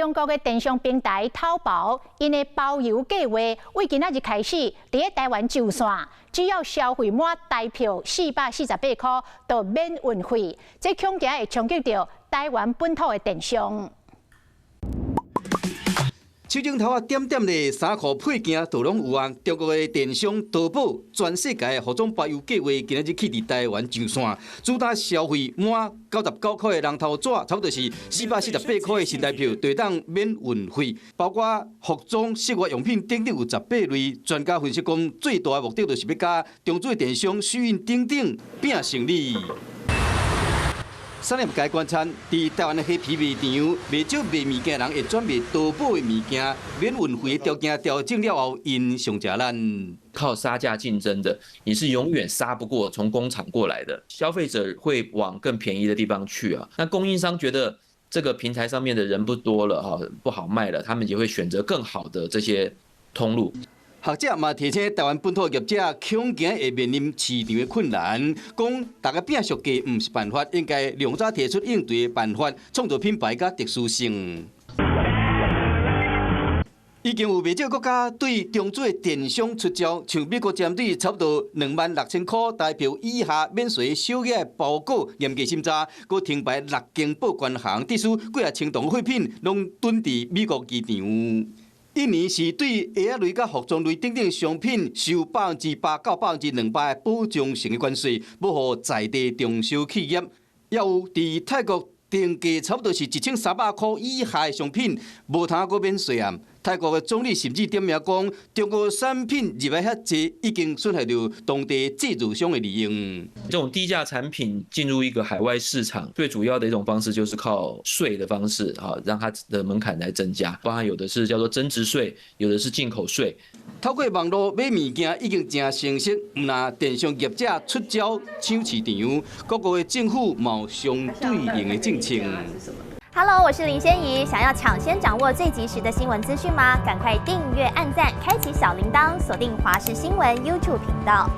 中国的电商平台淘宝，因的包邮计划为今仔日开始，伫台湾上线，只要消费满台票448块，就免运费。这恐惊会冲击到台湾本土的电商。 手镜头点点的衫裤配件都拢有啊！中国的电商淘宝全世界的服装包邮计划今日起伫台湾上线，主打消费满99块的人头纸，差不多是448块的新台票，就当免运费。包括服装、生活用品等等有18类。专家分析讲，最大的目的就是要甲中资电商虚运等等拼胜利。 产业界观察，伫台湾的黑皮卖场，卖少卖物件人会转卖淘宝的物件，免运费的条件调整了后，因上加难。靠杀价竞争的，你是永远杀不过从工厂过来的。消费者会往更便宜的地方去啊。那供应商觉得这个平台上面的人不多了哈，不好卖了，他们也会选择更好的这些通路。 学者嘛提醒台湾本土业者，恐惊会面临市场的困难，讲大家拼俗价唔是办法，应该量早提出应对的办法，创造品牌甲特殊性。已经有不少国家对中资的电商出招，像美国针对差不多26000块台票以下免税小额包裹严格审查，佮停牌6间报关行，致使几啊千吨废品拢囤伫美国机场。 一年是对鞋类甲服装类等等商品收8%到200%的保障性的关税，要互在地中小企业。也有伫泰国定价差不多是1300块以下的商品，无通阁免税啊！泰国的总理甚至点名讲，中国产品入来遐济，已经损害到当地制造商的利益。这种低价产品进入一个海外市场，最主要的一种方式就是靠税的方式啊，让它的门槛来增加。包含有的是叫做增值税，有的是进口税。透过网络买物件已经真成熟，毋那电商业者出招抢市场，各国的政府冇相对应的政策。 Hello， 我是林仙怡。想要抢先掌握最及时的新闻资讯吗？赶快订阅、按赞、开启小铃铛，锁定华视新闻 YouTube 频道。